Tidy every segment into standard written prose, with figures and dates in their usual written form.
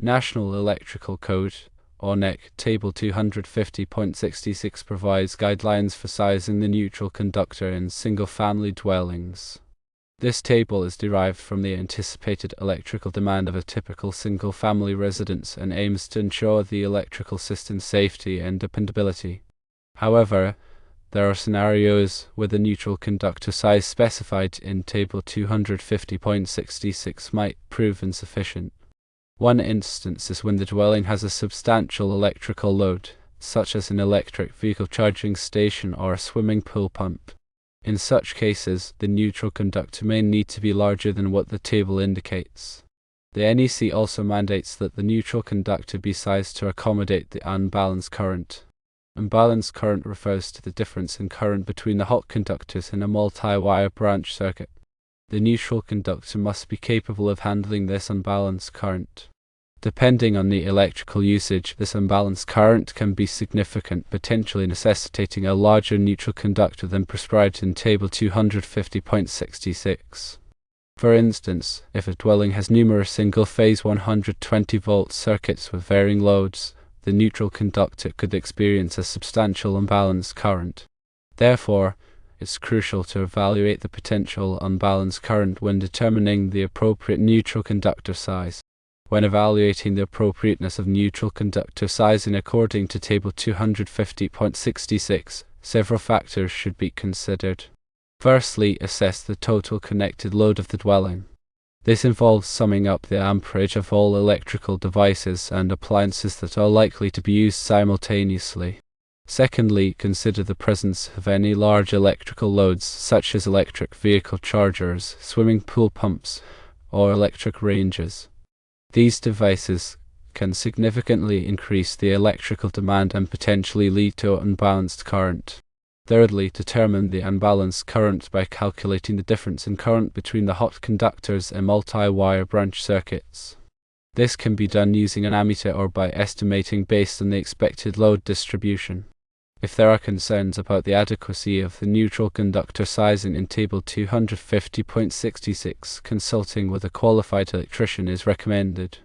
National Electrical Code, or NEC Table 250.66 provides guidelines for sizing the neutral conductor in single-family dwellings. This table is derived from the anticipated electrical demand of a typical single-family residence and aims to ensure the electrical system's safety and dependability. However, there are scenarios where the neutral conductor size specified in Table 250.66 might prove insufficient. One instance is when the dwelling has a substantial electrical load, such as an electric vehicle charging station or a swimming pool pump. In such cases, the neutral conductor may need to be larger than what the table indicates. The NEC also mandates that the neutral conductor be sized to accommodate the unbalanced current. Unbalanced current refers to the difference in current between the hot conductors in a multi-wire branch circuit. The neutral conductor must be capable of handling this unbalanced current. Depending on the electrical usage, this unbalanced current can be significant, potentially necessitating a larger neutral conductor than prescribed in Table 250.66. For instance, if a dwelling has numerous single-phase 120-volt circuits with varying loads, the neutral conductor could experience a substantial unbalanced current. Therefore, it's crucial to evaluate the potential unbalanced current when determining the appropriate neutral conductor size. When evaluating the appropriateness of neutral conductor sizing according to Table 250.66, several factors should be considered. Firstly, assess the total connected load of the dwelling. This involves summing up the amperage of all electrical devices and appliances that are likely to be used simultaneously. Secondly, consider the presence of any large electrical loads such as electric vehicle chargers, swimming pool pumps, or electric ranges. These devices can significantly increase the electrical demand and potentially lead to unbalanced current. Thirdly, determine the unbalanced current by calculating the difference in current between the hot conductors and multi-wire branch circuits. This can be done using an ammeter or by estimating based on the expected load distribution. If there are concerns about the adequacy of the neutral conductor sizing in Table 250.66, consulting with a qualified electrician is recommended.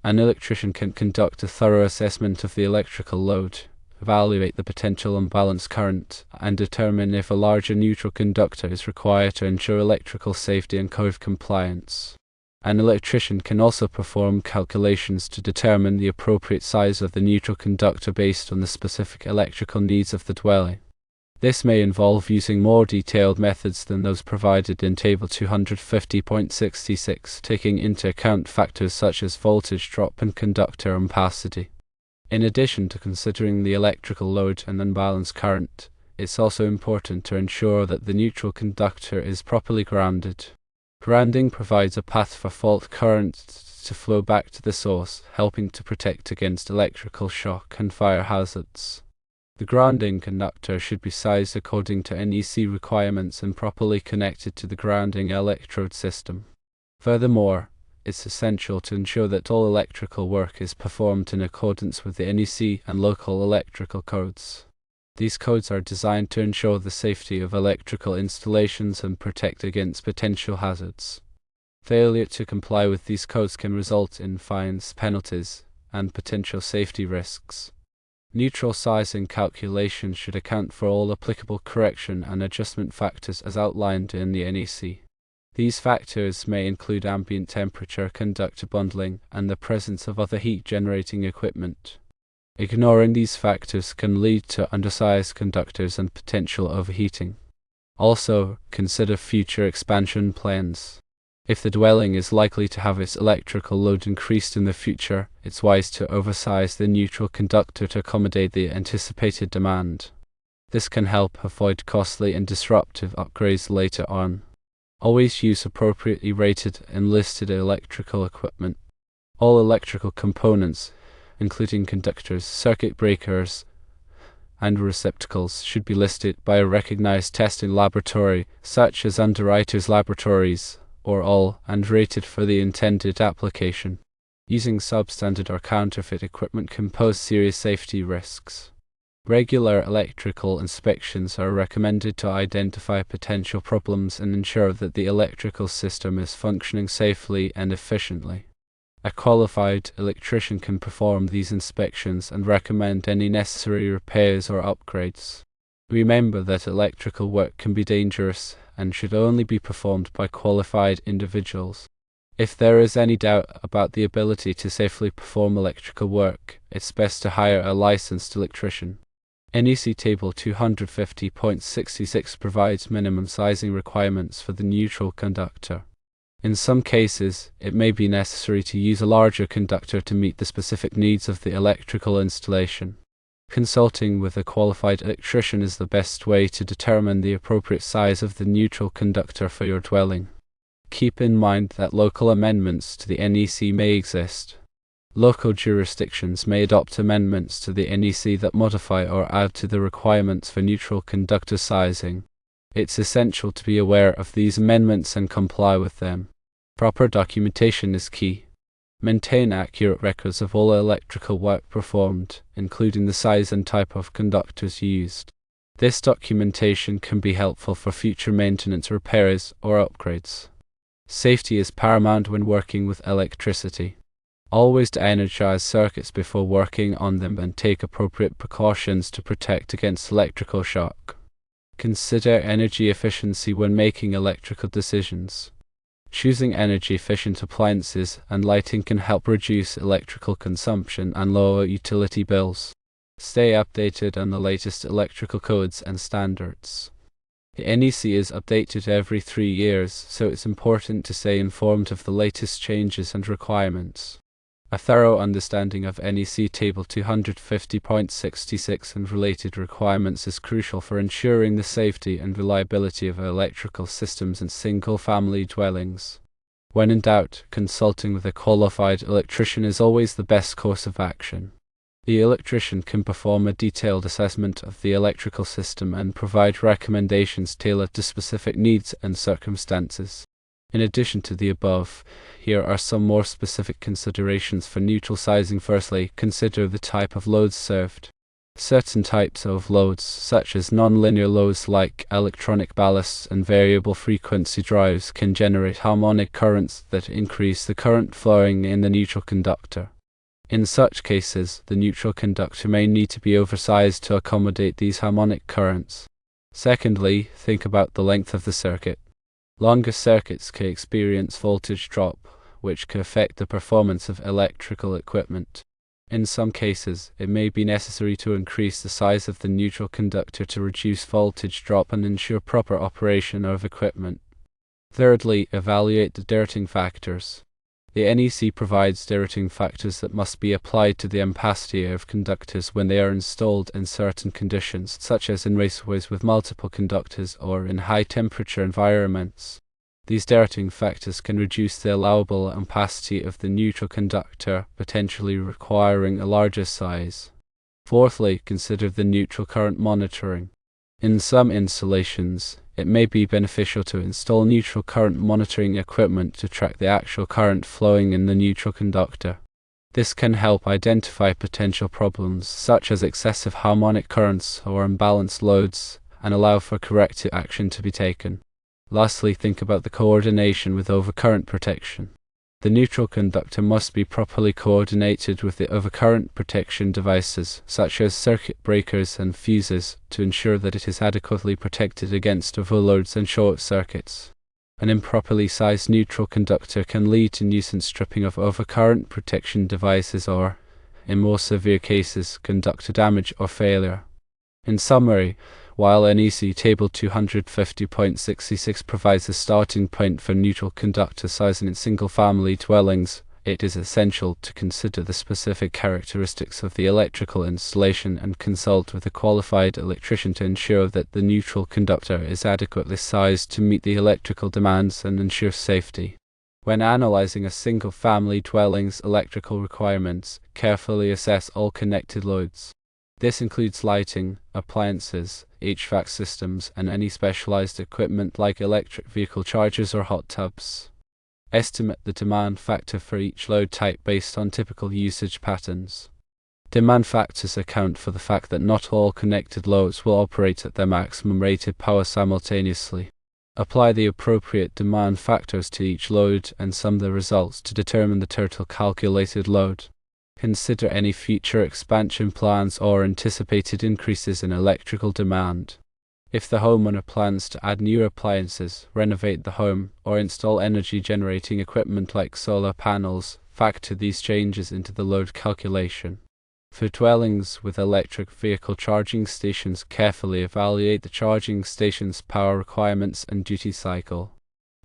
An electrician can conduct a thorough assessment of the electrical load, evaluate the potential unbalanced current, and determine if a larger neutral conductor is required to ensure electrical safety and code compliance. An electrician can also perform calculations to determine the appropriate size of the neutral conductor based on the specific electrical needs of the dwelling. This may involve using more detailed methods than those provided in Table 250.66, taking into account factors such as voltage drop and conductor ampacity. In addition to considering the electrical load and unbalanced current, it's also important to ensure that the neutral conductor is properly grounded. Grounding provides a path for fault current to flow back to the source, helping to protect against electrical shock and fire hazards. The grounding conductor should be sized according to NEC requirements and properly connected to the grounding electrode system. Furthermore, it's essential to ensure that all electrical work is performed in accordance with the NEC and local electrical codes. These codes are designed to ensure the safety of electrical installations and protect against potential hazards. Failure to comply with these codes can result in fines, penalties, and potential safety risks. Neutral sizing calculations should account for all applicable correction and adjustment factors as outlined in the NEC. These factors may include ambient temperature, conductor bundling, and the presence of other heat-generating equipment. Ignoring these factors can lead to undersized conductors and potential overheating. Also, consider future expansion plans. If the dwelling is likely to have its electrical load increased in the future, it's wise to oversize the neutral conductor to accommodate the anticipated demand. This can help avoid costly and disruptive upgrades later on. Always use appropriately rated and listed electrical equipment. All electrical components, including conductors, circuit breakers, and receptacles, should be listed by a recognized testing laboratory, such as Underwriters Laboratories, or all, and rated for the intended application. Using substandard or counterfeit equipment can pose serious safety risks. Regular electrical inspections are recommended to identify potential problems and ensure that the electrical system is functioning safely and efficiently. A qualified electrician can perform these inspections and recommend any necessary repairs or upgrades. Remember that electrical work can be dangerous and should only be performed by qualified individuals. If there is any doubt about the ability to safely perform electrical work, it's best to hire a licensed electrician. NEC Table 250.66 provides minimum sizing requirements for the neutral conductor. In some cases, it may be necessary to use a larger conductor to meet the specific needs of the electrical installation. Consulting with a qualified electrician is the best way to determine the appropriate size of the neutral conductor for your dwelling. Keep in mind that local amendments to the NEC may exist. Local jurisdictions may adopt amendments to the NEC that modify or add to the requirements for neutral conductor sizing. It's essential to be aware of these amendments and comply with them. Proper documentation is key. Maintain accurate records of all electrical work performed, including the size and type of conductors used. This documentation can be helpful for future maintenance, repairs, or upgrades. Safety is paramount when working with electricity. Always de-energize circuits before working on them and take appropriate precautions to protect against electrical shock. Consider energy efficiency when making electrical decisions. Choosing energy-efficient appliances and lighting can help reduce electrical consumption and lower utility bills. Stay updated on the latest electrical codes and standards. The NEC is updated every 3 years, so it's important to stay informed of the latest changes and requirements. A thorough understanding of NEC Table 250.66 and related requirements is crucial for ensuring the safety and reliability of electrical systems in single-family dwellings. When in doubt, consulting with a qualified electrician is always the best course of action. The electrician can perform a detailed assessment of the electrical system and provide recommendations tailored to specific needs and circumstances. In addition to the above, here are some more specific considerations for neutral sizing. Firstly, consider the type of loads served. Certain types of loads, such as non-linear loads like electronic ballasts and variable frequency drives, can generate harmonic currents that increase the current flowing in the neutral conductor. In such cases, the neutral conductor may need to be oversized to accommodate these harmonic currents. Secondly, think about the length of the circuit. Longer circuits can experience voltage drop, which can affect the performance of electrical equipment. In some cases, it may be necessary to increase the size of the neutral conductor to reduce voltage drop and ensure proper operation of equipment. Thirdly, evaluate the dirting factors. The NEC provides dirting factors that must be applied to the ampacity of conductors when they are installed in certain conditions, such as in raceways with multiple conductors or in high-temperature environments. These dirting factors can reduce the allowable ampacity of the neutral conductor, potentially requiring a larger size. Fourthly, consider the neutral current monitoring. In some installations, it may be beneficial to install neutral current monitoring equipment to track the actual current flowing in the neutral conductor. This can help identify potential problems such as excessive harmonic currents or unbalanced loads and allow for corrective action to be taken. Lastly, think about the coordination with overcurrent protection. The neutral conductor must be properly coordinated with the overcurrent protection devices, such as circuit breakers and fuses, to ensure that it is adequately protected against overloads and short circuits. An improperly sized neutral conductor can lead to nuisance stripping of overcurrent protection devices or, in more severe cases, conductor damage or failure. In summary, while NEC Table 250.66 provides a starting point for neutral conductor sizing in single-family dwellings, it is essential to consider the specific characteristics of the electrical installation and consult with a qualified electrician to ensure that the neutral conductor is adequately sized to meet the electrical demands and ensure safety. When analyzing a single-family dwelling's electrical requirements, carefully assess all connected loads. This includes lighting, appliances, HVAC systems, and any specialized equipment like electric vehicle chargers or hot tubs. Estimate the demand factor for each load type based on typical usage patterns. Demand factors account for the fact that not all connected loads will operate at their maximum rated power simultaneously. Apply the appropriate demand factors to each load and sum the results to determine the total calculated load. Consider any future expansion plans or anticipated increases in electrical demand. If the homeowner plans to add new appliances, renovate the home, or install energy-generating equipment like solar panels, factor these changes into the load calculation. For dwellings with electric vehicle charging stations, carefully evaluate the charging station's power requirements and duty cycle.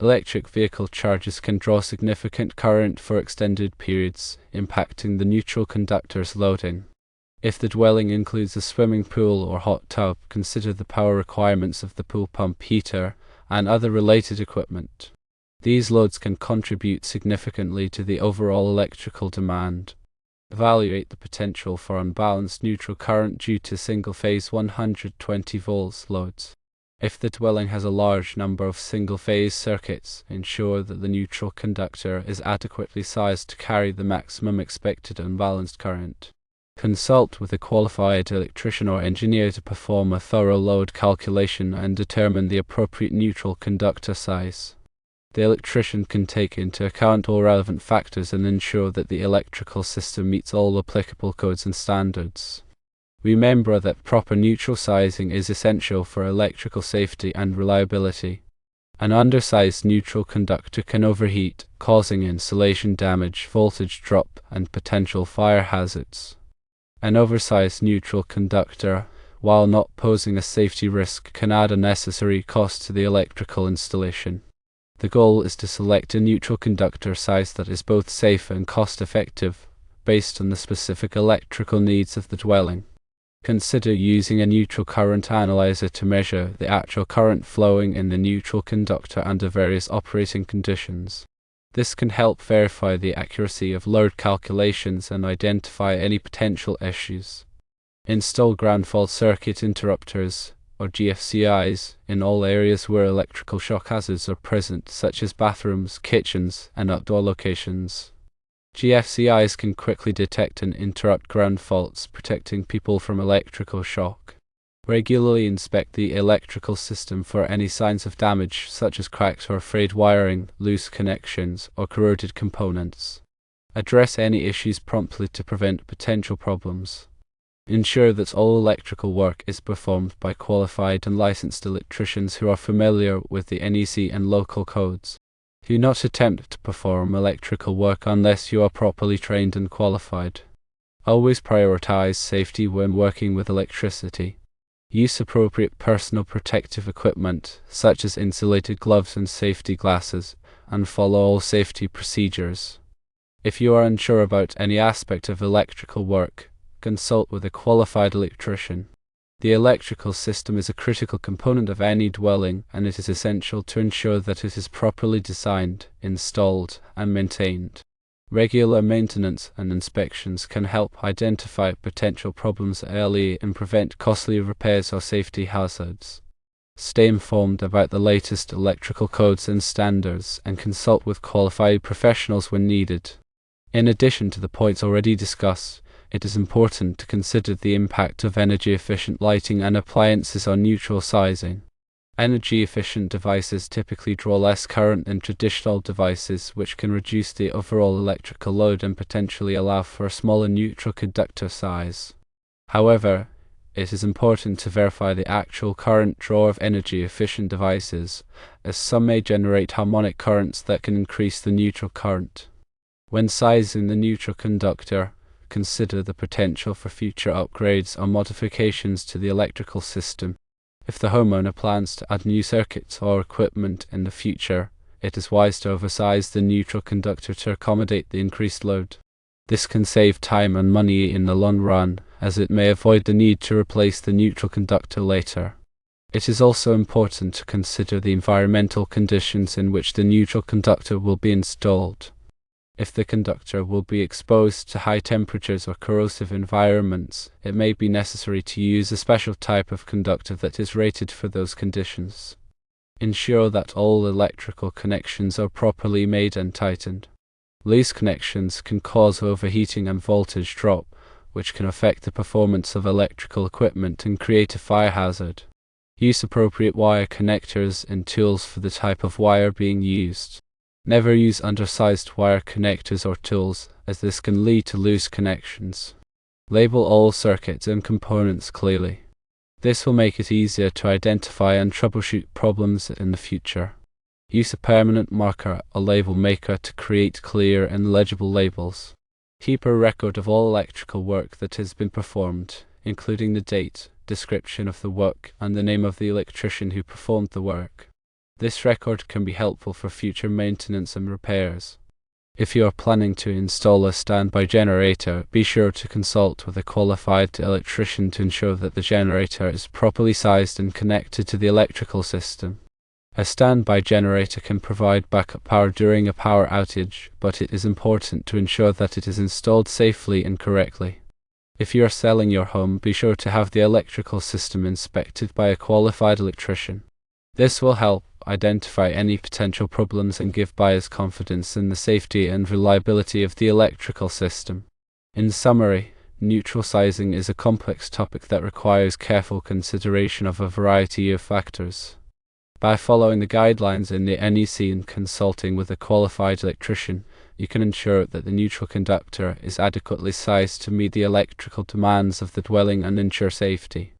Electric vehicle chargers can draw significant current for extended periods, impacting the neutral conductor's loading. If the dwelling includes a swimming pool or hot tub, consider the power requirements of the pool pump heater and other related equipment. These loads can contribute significantly to the overall electrical demand. Evaluate the potential for unbalanced neutral current due to single-phase 120 volts loads. If the dwelling has a large number of single-phase circuits, ensure that the neutral conductor is adequately sized to carry the maximum expected unbalanced current. Consult with a qualified electrician or engineer to perform a thorough load calculation and determine the appropriate neutral conductor size. The electrician can take into account all relevant factors and ensure that the electrical system meets all applicable codes and standards. Remember that proper neutral sizing is essential for electrical safety and reliability. An undersized neutral conductor can overheat, causing insulation damage, voltage drop, and potential fire hazards. An oversized neutral conductor, while not posing a safety risk, can add unnecessary cost to the electrical installation. The goal is to select a neutral conductor size that is both safe and cost-effective, based on the specific electrical needs of the dwelling. Consider using a neutral current analyzer to measure the actual current flowing in the neutral conductor under various operating conditions. This can help verify the accuracy of load calculations and identify any potential issues. Install ground fault circuit interrupters, or GFCIs, in all areas where electrical shock hazards are present, such as bathrooms, kitchens, and outdoor locations. GFCIs can quickly detect and interrupt ground faults, protecting people from electrical shock. Regularly inspect the electrical system for any signs of damage, such as cracked or frayed wiring, loose connections, or corroded components. Address any issues promptly to prevent potential problems. Ensure that all electrical work is performed by qualified and licensed electricians who are familiar with the NEC and local codes. Do not attempt to perform electrical work unless you are properly trained and qualified. Always prioritize safety when working with electricity. Use appropriate personal protective equipment, such as insulated gloves and safety glasses, and follow all safety procedures. If you are unsure about any aspect of electrical work, consult with a qualified electrician. The electrical system is a critical component of any dwelling, and it is essential to ensure that it is properly designed, installed, and maintained. Regular maintenance and inspections can help identify potential problems early and prevent costly repairs or safety hazards. Stay informed about the latest electrical codes and standards, and consult with qualified professionals when needed. In addition to the points already discussed, it is important to consider the impact of energy-efficient lighting and appliances on neutral sizing. Energy-efficient devices typically draw less current than traditional devices, which can reduce the overall electrical load and potentially allow for a smaller neutral conductor size. However, it is important to verify the actual current draw of energy-efficient devices, as some may generate harmonic currents that can increase the neutral current. When sizing the neutral conductor, consider the potential for future upgrades or modifications to the electrical system. If the homeowner plans to add new circuits or equipment in the future, it is wise to oversize the neutral conductor to accommodate the increased load. This can save time and money in the long run, as it may avoid the need to replace the neutral conductor later. It is also important to consider the environmental conditions in which the neutral conductor will be installed. If the conductor will be exposed to high temperatures or corrosive environments, it may be necessary to use a special type of conductor that is rated for those conditions. Ensure that all electrical connections are properly made and tightened. Loose connections can cause overheating and voltage drop, which can affect the performance of electrical equipment and create a fire hazard. Use appropriate wire connectors and tools for the type of wire being used. Never use undersized wire connectors or tools, as this can lead to loose connections. Label all circuits and components clearly. This will make it easier to identify and troubleshoot problems in the future. Use a permanent marker or label maker to create clear and legible labels. Keep a record of all electrical work that has been performed, including the date, description of the work, and the name of the electrician who performed the work. This record can be helpful for future maintenance and repairs. If you are planning to install a standby generator, be sure to consult with a qualified electrician to ensure that the generator is properly sized and connected to the electrical system. A standby generator can provide backup power during a power outage, but it is important to ensure that it is installed safely and correctly. If you are selling your home, be sure to have the electrical system inspected by a qualified electrician. This will help identify any potential problems and give buyers confidence in the safety and reliability of the electrical system. In summary, neutral sizing is a complex topic that requires careful consideration of a variety of factors. By following the guidelines in the NEC and consulting with a qualified electrician, you can ensure that the neutral conductor is adequately sized to meet the electrical demands of the dwelling and ensure safety.